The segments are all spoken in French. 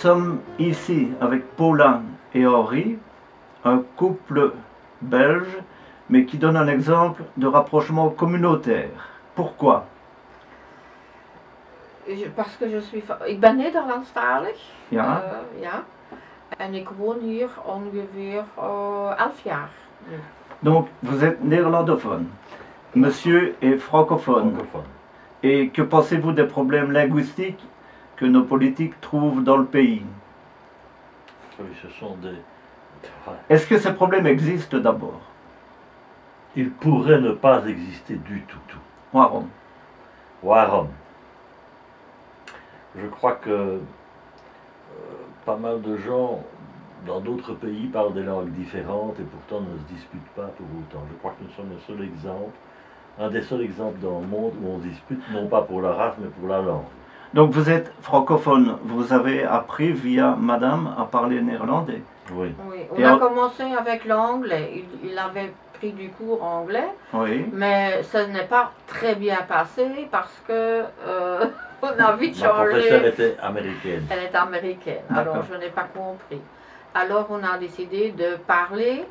sommes ici avec Paula et Henri, un couple belge, mais qui donne un exemple de rapprochement communautaire. Pourquoi? Parce que ik ben Nederlandstalig. Ja. Ja. En ik woon hier ongeveer 11 jaar nu. Donc, vous êtes néerlandophone. Monsieur est francophone. Et que pensez-vous des problèmes linguistiques que nos politiques trouvent dans le pays? Oui, ce sont des... Est-ce que ces problèmes existent d'abord? Ils pourraient ne pas exister du tout. Waarom? Waarom? Je crois que pas mal de gens dans d'autres pays parlent des langues différentes et pourtant ne se disputent pas pour autant. Je crois que nous sommes le seul exemple, un des seuls exemples dans le monde où on se dispute non pas pour la race mais pour la langue. Donc vous êtes francophone, vous avez appris via madame à parler néerlandais? Oui. Oui, on a commencé avec l'anglais, il avait pris du cours anglais, oui. Mais ça n'est pas très bien passé parce que on a vite changé. Ma professeure était américaine. Elle est américaine, alors je n'ai pas compris. Alors on a décidé de parler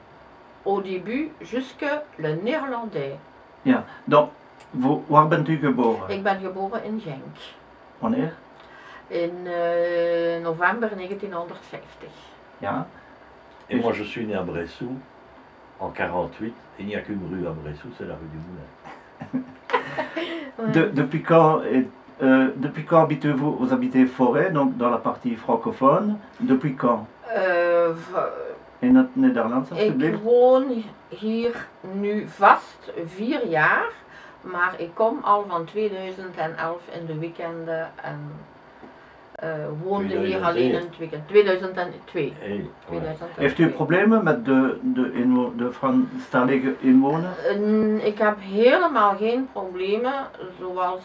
au début jusque le néerlandais. Ja, donc, waar bent u geboren? Ik ben geboren in Genk. Wanneer? In november 1950. Ja. Et moi je suis né à Bressou en 48, et il n'y a qu'une rue à Bressou, c'est la rue du Moulin. Depuis quand habitez-vous? Vous habitez Forêt, donc dans la partie francophone. Depuis quand? In het Nederlands, alsjeblieft. Ik woon hier nu vast 4 jaar, maar ik kom al van 2011 in de weekenden en woonde hier alleen in het weekend. 2002. Heeft u problemen met de Franstalige inwoners? Ik heb helemaal geen problemen, zoals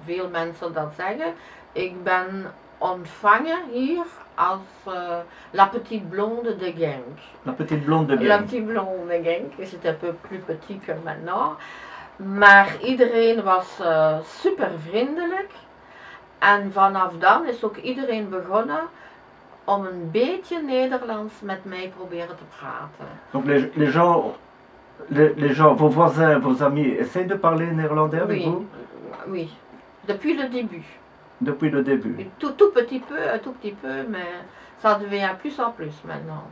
veel mensen dat zeggen. Ik ben ontvangen hier als la petite blonde de Genk. La petite blonde de Genk. La petite blonde de Genk, is het un peu plus petit que maintenant. Maar iedereen was super vriendelijk. En vanaf dan is ook iedereen begonnen om een beetje Nederlands met mij proberen te praten. Donc les gens, vos voisins, vos amis, essayent de parler néerlandais avec vous? Oui, depuis le début. Depuis le début. Tout petit peu, un tout petit peu, mais ça devient plus en plus maintenant.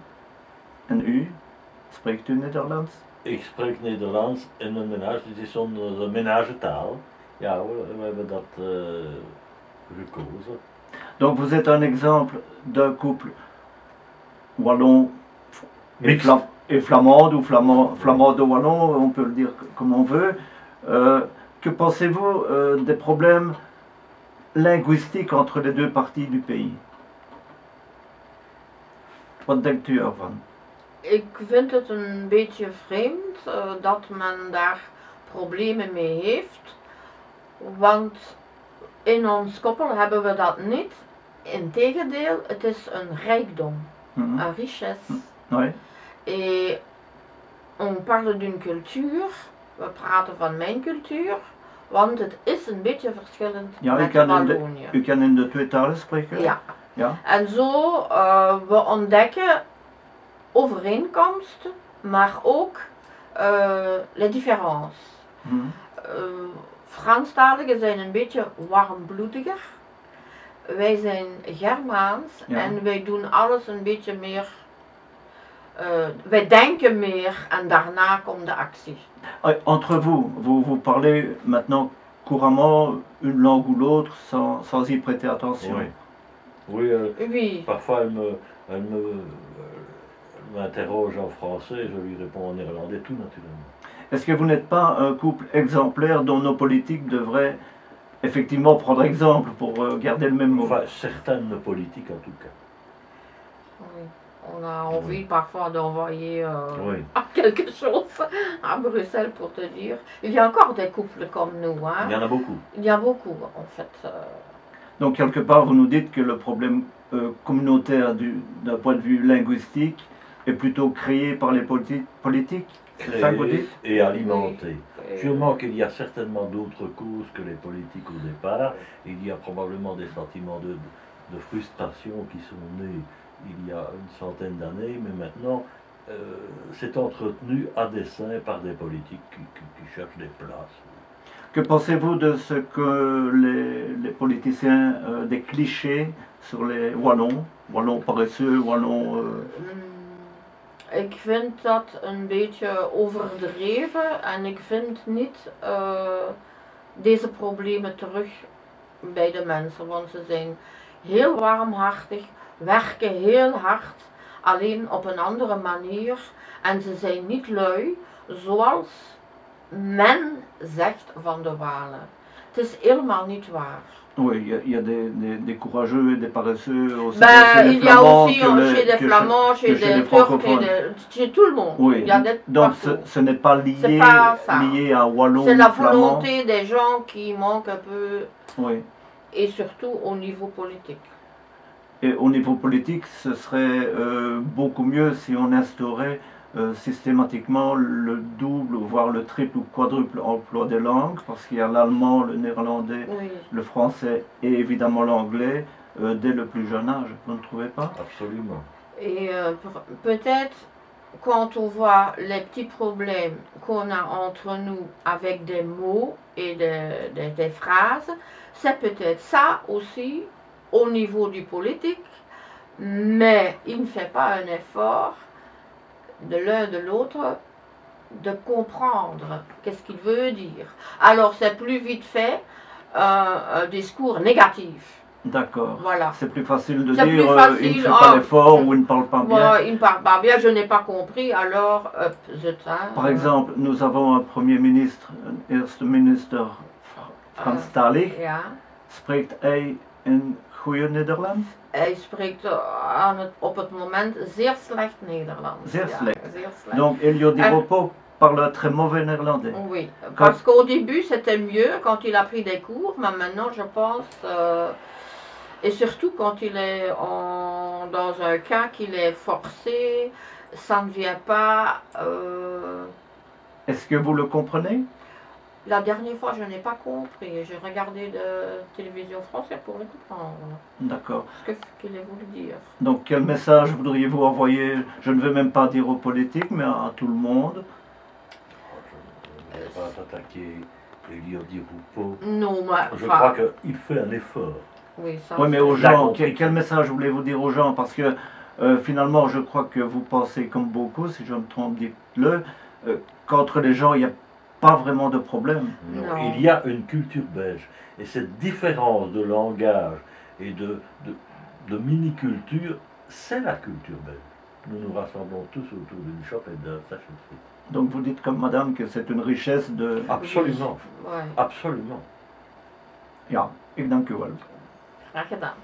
En u? Spreekt u Nederlands? Ik spreek Nederlands in mijn menage, dit is onze menagetaal. Ja, we hebben dat gekozen. Donc vous êtes un exemple d'un couple wallon et flamande, ou flamande-wallon, on peut le dire comme on veut. Que pensez-vous des problèmes linguistiques entre les deux parties du pays? Wat denkt u ervan? Ik vind het een beetje vreemd dat men daar problemen mee heeft, want in ons koppel hebben we dat niet. Integendeel, het is een rijkdom, een richesse. Oui. Et on parle d'une culture, we praten van mijn cultuur, want het is een beetje verschillend met Wallonië. U kan in de twee talen spreken? Ja. Ja. En zo we ontdekken overeenkomsten, maar ook les différences. Franstaligen zijn een beetje warmbloediger. Wij zijn Germaans en wij doen alles een beetje meer. Wij denken meer en daarna komt de actie. Entre vous, vous parlez maintenant couramment une langue ou l'autre sans y prêter attention. Oui, oui. Parfois elle m'interroge en français et je lui réponds en néerlandais, tout naturellement. Est-ce que vous n'êtes pas un couple exemplaire dont nos politiques devraient effectivement prendre exemple pour garder le même mot? Enfin, certaines politiques en tout cas. Oui. On a envie parfois d'envoyer quelque chose à Bruxelles pour te dire. Il y a encore des couples comme nous. Hein? Il y en a beaucoup. Il y a beaucoup en fait. Donc quelque part vous nous dites que le problème communautaire d'un point de vue linguistique est plutôt créé par les politiques? C'est ça que vous dites? Et alimenté. Oui. Sûrement qu'il y a certainement d'autres causes que les politiques au départ. Il y a probablement des sentiments de frustrations qui sont nées il y a une centaine d'années, mais maintenant c'est entretenu à dessein par des politiques qui cherchent des places. Que pensez-vous de ce que les politiciens, des clichés sur les Wallons paresseux, Wallons... Ik vind dat een beetje overdreven en ik vind niet deze problemen terug bij de mensen, want ze zijn heel warmhartig, werken heel hard, alleen op een andere manier en ze zijn niet lui, zoals men zegt van de Walen. Het is helemaal niet waar. Oui, il y a des courageux et des paresseux aussi Il y a aussi chez des Flamands, chez des Turcs, chez tout le monde. Oui. Il y a donc ce n'est pas lié, lié à Wallon. C'est la volonté des gens qui manquent un peu, oui. Et surtout au niveau politique. Et au niveau politique, ce serait beaucoup mieux si on instaurait systématiquement le double, voire le triple ou quadruple emploi des langues, parce qu'il y a l'allemand, le néerlandais, Oui. le français et évidemment l'anglais dès le plus jeune âge. Vous ne trouvez pas? Absolument. Et peut-être quand on voit les petits problèmes qu'on a entre nous avec des mots et des phrases, c'est peut-être ça aussi au niveau du politique, mais il ne fait pas un effort de l'un de l'autre de comprendre qu'est-ce qu'il veut dire. Alors c'est plus vite fait un discours négatif. D'accord. Voilà. C'est plus facile de C'est dire plus facile, il ne fait pas l'effort ou il ne parle pas bien. Il ne parle pas bien, je n'ai pas compris, alors zut. Par exemple, nous avons un premier ministre, een eerste minister, Franstalig. Ja. Spreekt hij een goede Nederlands? Hij spreekt op het moment zeer slecht Nederlands. Zeer slecht. Zeer slecht. Donc Elio Di Rupo parle un très mauvais néerlandais. Oui, parce qu'au début c'était mieux quand il a pris des cours, mais maintenant je pense, et surtout quand il est dans un cas qu'il est forcé, ça ne vient pas... Est-ce que vous le comprenez? La dernière fois, je n'ai pas compris. J'ai regardé de télévision française pour le comprendre. D'accord. Ce qu'il a voulu dire. Donc, quel message voudriez-vous envoyer, je ne veux même pas dire aux politiques, mais à tout le monde? Je ne vais pas attaquer Elio Di Rupo. Non, mais... Je crois qu'il fait un effort. Oui, ça. Oui, mais aux gens, quel message voulez-vous dire aux gens? Parce que finalement, je crois que vous pensez comme beaucoup, si je me trompe, dites-le, qu'entre les gens, il n'y a pas vraiment de problème. Non. Il y a une culture belge. Et cette différence de langage et de mini-culture, c'est la culture belge. Nous nous rassemblons tous autour d'une chope et d'un sachet de frites. Donc vous dites comme madame que c'est une richesse de... Absolument. Ouais. Absolument. Ja, ik dank u wel. Graag gedaan.